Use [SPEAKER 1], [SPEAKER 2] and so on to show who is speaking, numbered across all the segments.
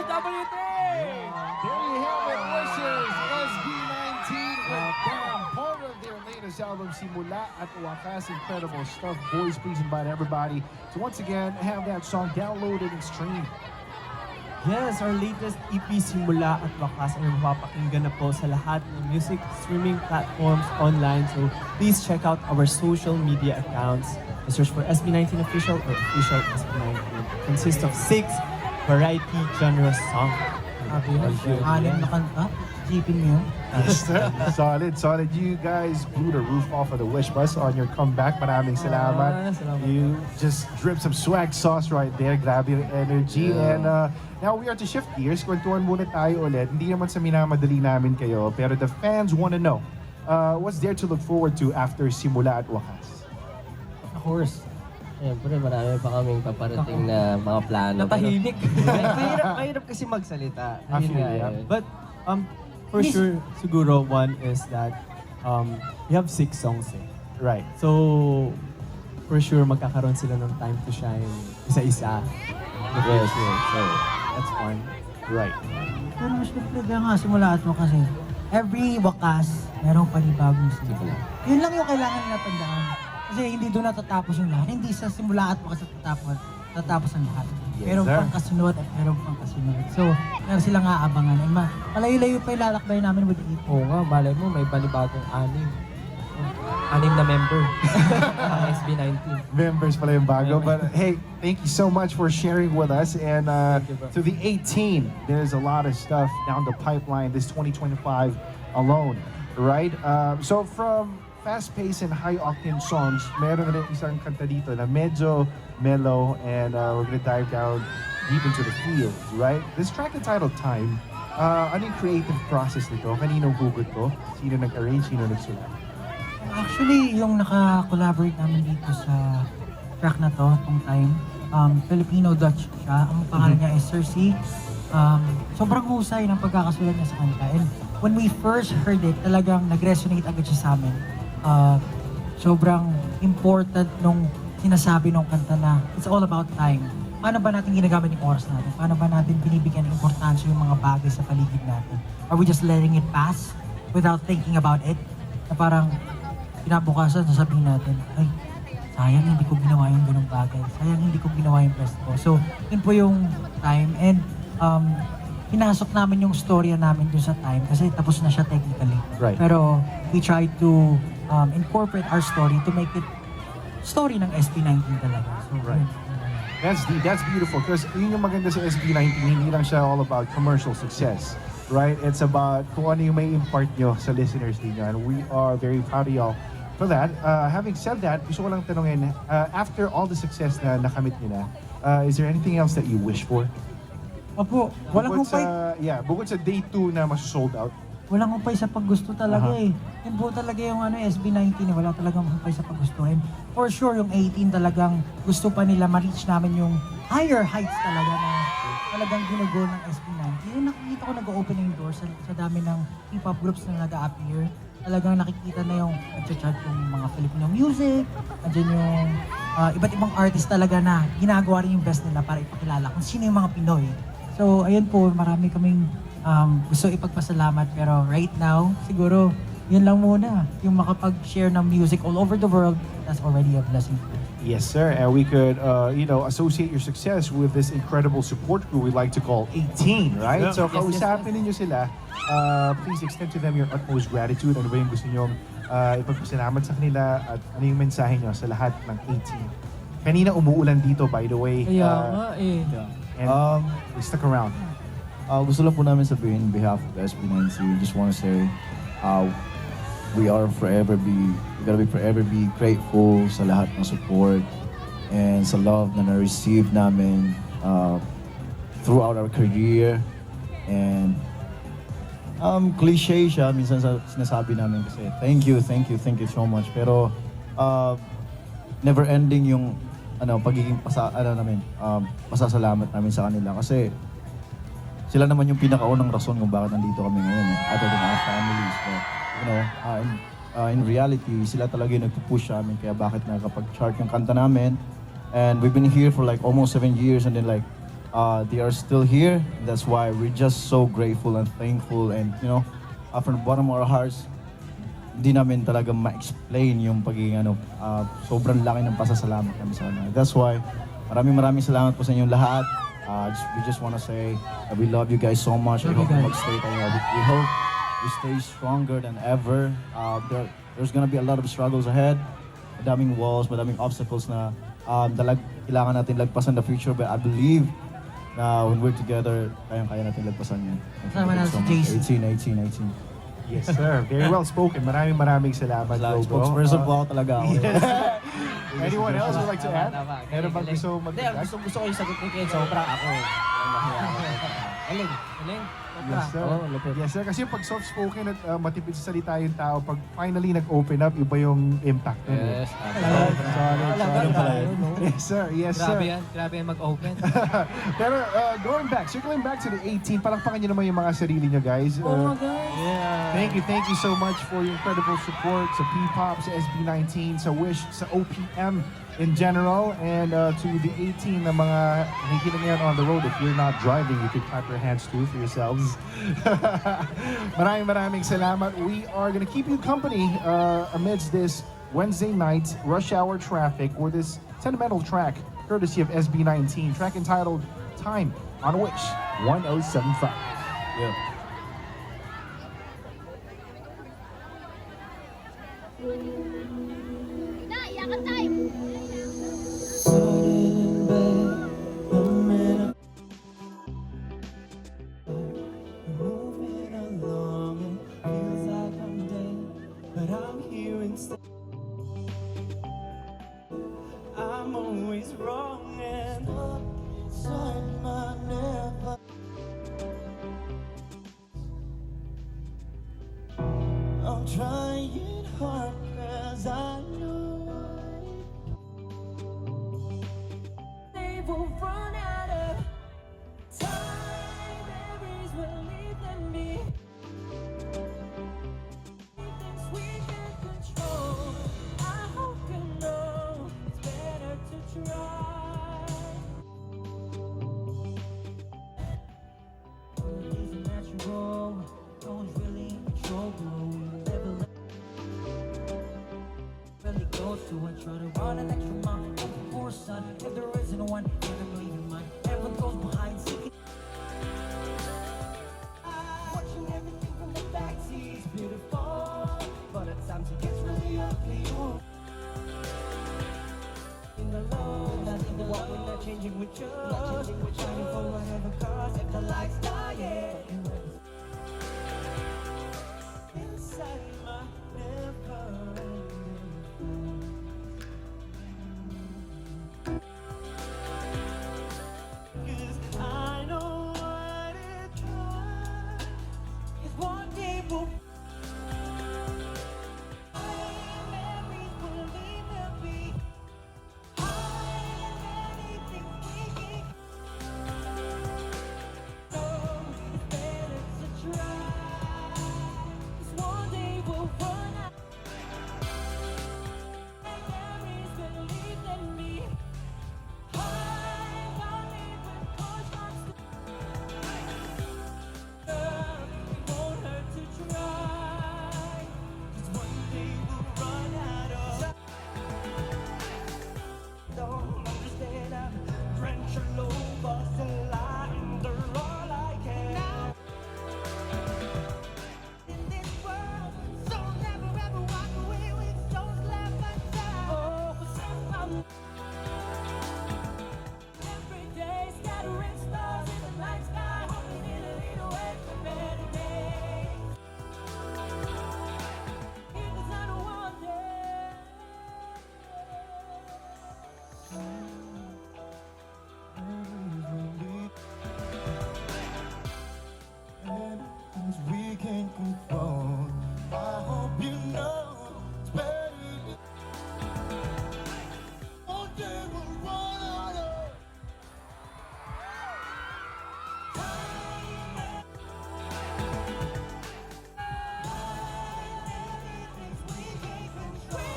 [SPEAKER 1] DSWD!
[SPEAKER 2] There you have it, wishes, SB19 with Damn, part of their latest album, Simula at Wakas. Incredible stuff. Boys, please invite everybody to once again have that song downloaded and streamed.
[SPEAKER 3] Yes, our latest EP Simula at Wakas ay mapapakinggan na po sa lahat ng music streaming platforms online. So please check out our social media accounts. Search for SB19 Official or Official SB19. It consists of 6 variety genre songs.
[SPEAKER 4] Sabi yun, anim na kanta. Jeepin mo yun.
[SPEAKER 2] Solid, solid. You guys blew the roof off of the Wish Bus on your comeback. Maraming salamat.
[SPEAKER 3] Salamat.
[SPEAKER 2] You just dripped some swag sauce right there. Grabe yung energy. And now we are to shift gears. Kwentuhan muna tayo ulit. Hindi naman sa minamadali namin kayo, pero the fans want to know, what's there to look forward to after Simula at Wakas?
[SPEAKER 1] Of course. Siyempre, marami pa kaming paparating na mga plano.
[SPEAKER 3] Natahimik. mahirap kasi magsalita.
[SPEAKER 2] I feel
[SPEAKER 3] Ayun nga
[SPEAKER 2] ya.
[SPEAKER 3] yun. But for sure, siguro one is that we have 6 songs eh.
[SPEAKER 2] Right.
[SPEAKER 3] So, for sure, magkakaroon sila ng time to shine isa-isa.
[SPEAKER 1] Yes, yes. So,
[SPEAKER 3] That's one.
[SPEAKER 2] Right.
[SPEAKER 4] Pero mas magpiliga nga, simula at mo kasi every wakas, merong panibagong simula. Yun lang yung kailangan nila tandaan. Kasi hindi doon natatapos yung lahat. Hindi sa simula at wakas tatapos ang lahat.
[SPEAKER 2] Yes,
[SPEAKER 4] Merong
[SPEAKER 2] sir.
[SPEAKER 4] pangkasunod at merong pangkasunod. So, meron silang aabangan. And malayo-layo pa yung lalakbay namin with the EP.
[SPEAKER 1] oo nga, malay mo, may panibagong anim na member ng SB19.
[SPEAKER 2] Members pala yung bago. But hey, thank you so much for sharing with us. And
[SPEAKER 1] you, bro.
[SPEAKER 2] to the 18, there's a lot of stuff down the pipeline this 2025 alone, right? So from fast-paced and high-octane songs, meron na rin isang kanta dito na medyo mellow, and we're gonna dive down deep into the field, right? This track entitled Time, ano yung creative process nito? Kaninong hugot to? Sino nag-arrange? Sino nagsulat?
[SPEAKER 4] Actually, yung naka-collaborate namin dito sa track na to, itong Time, Filipino-Dutch siya. Ang pangalan niya is Cersei. Sobrang husay ng pagkakasulat niya sa kanta. And when we first heard it, talagang nag-resonate agad siya sa amin. Sobrang important nung sinasabi ng kanta na it's all about time. Paano ba natin ginagamit yung oras natin? Paano ba natin binibigyan ng importansya yung mga bagay sa paligid natin? Are we just letting it pass without thinking about it? Na parang kinabukasan, sasabihin natin, ay, sayang hindi ko ginawa yung ganung bagay. Sayang hindi ko ginawa yung best ko. So, yun po yung Time. And pinasok namin yung storya namin dun sa Time kasi tapos na siya technically.
[SPEAKER 2] Right.
[SPEAKER 4] Pero we tried to incorporate our story to make it story ng SB19 talaga. So,
[SPEAKER 2] Right. That's deep. That's beautiful because yun yung maganda sa SB19, hindi lang siya all about commercial success, right? It's about kung ano yung may impart nyo sa listeners ninyo, and we are very proud of y'all for that. Having said that, gusto ko lang tanungin, after all the success na nakamit nyo na, is there anything else that you wish for?
[SPEAKER 4] Opo, walang
[SPEAKER 2] Bukod
[SPEAKER 4] humpay.
[SPEAKER 2] bukod sa day 2 na mas-sold out.
[SPEAKER 4] Walang humpay sa paggusto talaga
[SPEAKER 2] Aha.
[SPEAKER 4] eh. Yun po talaga yung SB19 eh. Wala talagang humpay sa paggusto. And for sure, yung 18 talagang gusto pa nila ma-reach namin yung higher heights talaga na talagang ginugo ng SB19. Yung nakikita ko nag-opening doors sa dami ng hip-hop groups na nag-a-appear. Talagang nakikita na yung nag-chat yung mga Filipino music. Andiyan yung iba't ibang artist talaga na ginagawa rin yung best nila para ipakilala kung sino yung mga Pinoy. So, ayun po, marami kaming gusto ipagpasalamat, pero right now, siguro, yun lang muna. Yung makapag-share ng music all over the world, that's already a blessing.
[SPEAKER 2] Yes, sir. And we could, associate your success with this incredible support group we like to call 18, right?
[SPEAKER 3] Yeah.
[SPEAKER 2] So,
[SPEAKER 3] Yes,
[SPEAKER 2] kausapin ninyo sila. Please extend to them your utmost gratitude. Ano ba yung gusto nyo ipagpasalamat sa kanila at ano yung mensahe nyo sa lahat ng 18? Kanina umuulan dito, by the way.
[SPEAKER 1] Kaya nga eh.
[SPEAKER 2] And we stuck around.
[SPEAKER 5] Gusto lang po namin sabihin on behalf of SB19, we just want to say we gotta be forever be grateful sa lahat ng support and sa love na na-receive namin throughout our career. And cliche siya, minsan sinasabi namin kasi thank you so much. Pero never ending yung pagiging pasasalamat namin sa kanila kasi sila naman yung pinakaunang rason kung bakit nandito kami ngayon, other than our families. But, in reality, sila talaga yung nagpo-push sa amin, kaya bakit nakakapag-chart yung kanta namin. And we've been here for like almost 7 years, and then like, they are still here. That's why we're just so grateful and thankful, and from the bottom of our hearts, hindi namin talaga ma-explain yung pagiging sobrang laki ng pasasalamat kami sa kanila. That's why maraming salamat po sa inyong lahat. We just want to say that we love you guys so much. We hope mag-stay tayo. We hope we stay stronger than ever. There's gonna be a lot of struggles ahead. Madaming walls, madaming obstacles na kailangan natin lagpasan in the future, but I believe na when we're together, kayang-kaya natin lagpasan yan.
[SPEAKER 4] Kasama na si JC.
[SPEAKER 5] 18.
[SPEAKER 2] Yes, sir. Very well spoken. Maraming salamat, Lobo.
[SPEAKER 5] Spokesperson po ako talaga ako.
[SPEAKER 2] Anyone else would like to add?
[SPEAKER 1] Tama.
[SPEAKER 2] Meron bang gusto
[SPEAKER 1] Hindi,
[SPEAKER 2] magdagdag?
[SPEAKER 1] gusto ko yung sagot ni Ken. Sobra ako. Galing. Galing.
[SPEAKER 2] Yes, sir.
[SPEAKER 1] Oo, lupit.
[SPEAKER 2] Yes, sir. Kasi pag soft-spoken at matipid sa salita yung tao, pag finally nag-open up, iba yung impact nun. eh.
[SPEAKER 1] Yes.
[SPEAKER 2] Solid. Yes, sir. Yes,
[SPEAKER 1] Grabe
[SPEAKER 2] sir.
[SPEAKER 1] yan. Grabe yan mag-open.
[SPEAKER 2] Pero circling back to the 18, palakpakan nyo naman yung mga sarili nyo, guys. Thank you so much for your incredible support sa P-Pop, sa SB19, sa Wish, sa OPM in general, and to the 18 na mga nakikinig ngayon on the road. If you're not driving, you can clap your hands too for yourselves. maraming salamat. We are gonna keep you company amidst this Wednesday night rush hour traffic with this sentimental track courtesy of SB19, track entitled Time on Wish 1075.
[SPEAKER 5] Yeah.
[SPEAKER 6] Na, iyakan time!
[SPEAKER 3] Moving along, it feels like I'm dead, but I'm here instead. I'm always wrong and inside my never. I'm trying hard 'cause I know they will run out of time. Memories will leave them me. Things we can control. I hope you know it's better to try. It's natural. No one's really in control. Never let really goes to and try to run an extra mile for sun. If there isn't one, never believe in mine. Everyone goes behind seeking. Watching everything from the backseat is beautiful, but at times it gets really ugly. In the low, nothing to what we're not changing with you. Shining for whatever cause if the lights dying. Inside my never. I know what it was. Is one day we'll memories will leave them behind. Anything we can so it's better to try. 'Cause one day we'll run out. Memories will leave them behind. Don't even push us to it won't hurt to try. 'Cause one day we'll run out of don't understand. I'm drenched all over, still under all I can. In this world, so never ever walk away with those left undone. Oh, for some every day, scattering stars in the night sky, hoping it'll lead away from better days. Because I don't want it. We can't control. I hope you know it's better. One day we'll run out of things we can't control.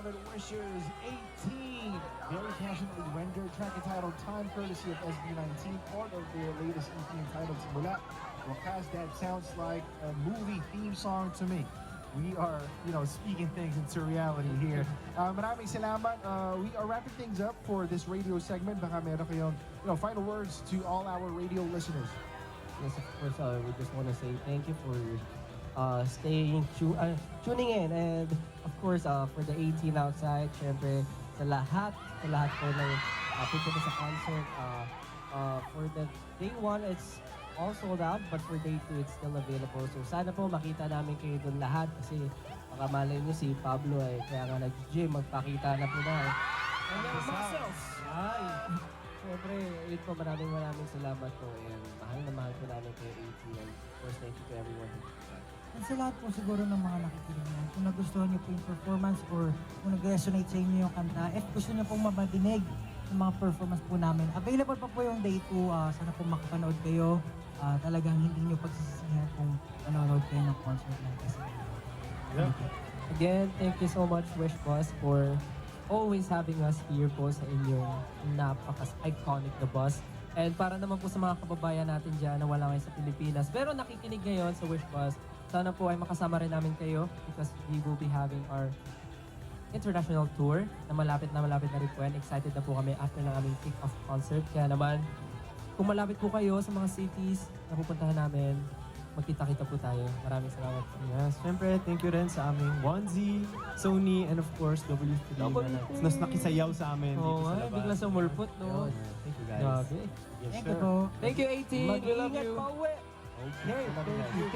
[SPEAKER 2] Seven Wishers 18 very passionately rendered track entitled Time, courtesy of SB19, part of their latest EP entitled Simula. Wakas, that sounds like a movie theme song to me. We are, speaking things into reality here. Maraming salamat. We are wrapping things up for this radio segment. Baka meron kayong, final words to all our radio listeners.
[SPEAKER 1] Yes, of course, we just want to say thank you for tuning in. And of course, for the 18 outside, syempre, sa lahat po ng pupunta sa concert. For the day 1, it's all sold out, but for day 2, it's still available. So sana po makita namin kayo doon lahat kasi baka malay nyo si Pablo kaya nga nag-gym, magpakita na po na And yung muscles! Ay! Siyempre, yun po, maraming salamat po and mahal na mahal po namin kayo 18 and of course, thank you to everyone who
[SPEAKER 4] At sa lahat po siguro ng mga nakikinig yan, kung nagustuhan niyo po yung performance or kung nag-resonate sa inyo yung kanta, if gusto niyo pong mabadinig yung mga performance po namin, available pa po yung day 2. Sana po makapanood kayo. Talagang hindi niyo pagsisisihan kung panonood kayo ng concert natin.
[SPEAKER 1] Again, thank you so much, Wish Boss, for always having us here po sa inyong napaka-iconic na bus. And para naman po sa mga kababayan natin dyan na wala ngayon sa Pilipinas, pero nakikinig ngayon sa Wish Bus, sana po ay makasama rin namin kayo because we will be having our international tour na malapit na rin po. And excited na po kami after ng aming kick-off concert. Kaya naman, kung malapit po kayo sa mga cities na pupuntahan namin, magkita-kita po tayo. Maraming salamat po.
[SPEAKER 3] Yes, syempre, thank you rin sa aming Onesie, Sony, and of course, WT na nakisayaw sa amin dito sa labas.
[SPEAKER 1] Bigla sumulpot, no?
[SPEAKER 3] Thank you guys.
[SPEAKER 1] Grabe.
[SPEAKER 4] Thank you po.
[SPEAKER 1] Thank you, 18.
[SPEAKER 3] Love you, love
[SPEAKER 1] Ingat
[SPEAKER 3] you.
[SPEAKER 1] pa uwi.
[SPEAKER 2] Okay,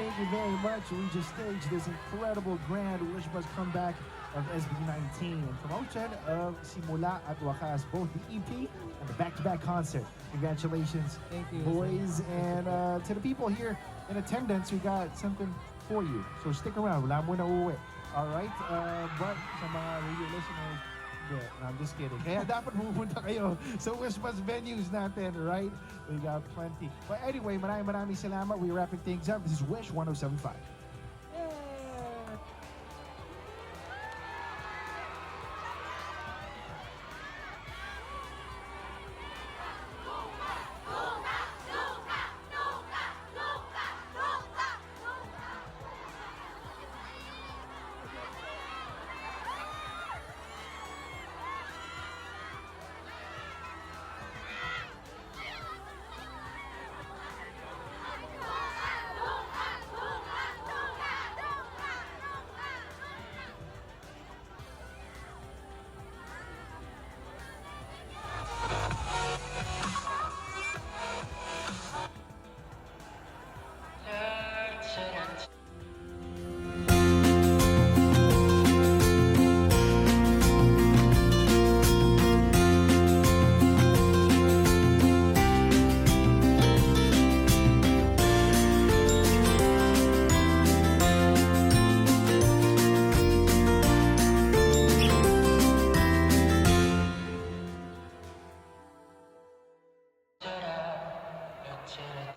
[SPEAKER 2] thank you very much. We just staged this incredible grand Wish Bus comeback of SB19 and promotion of Simula at Wakas, both the EP and the back-to-back concert. Congratulations,
[SPEAKER 1] Thank you.
[SPEAKER 2] boys. And to the people here in attendance, we got something for you. So stick around. Wala mo na uwi. All right? But sa mga radio listeners, yeah, no, I'm just kidding. Kaya dapat pumunta kayo sa Wish Bus venues natin, right? We got plenty. But anyway, maraming salamat. We're wrapping things up. This is Wish 107.5.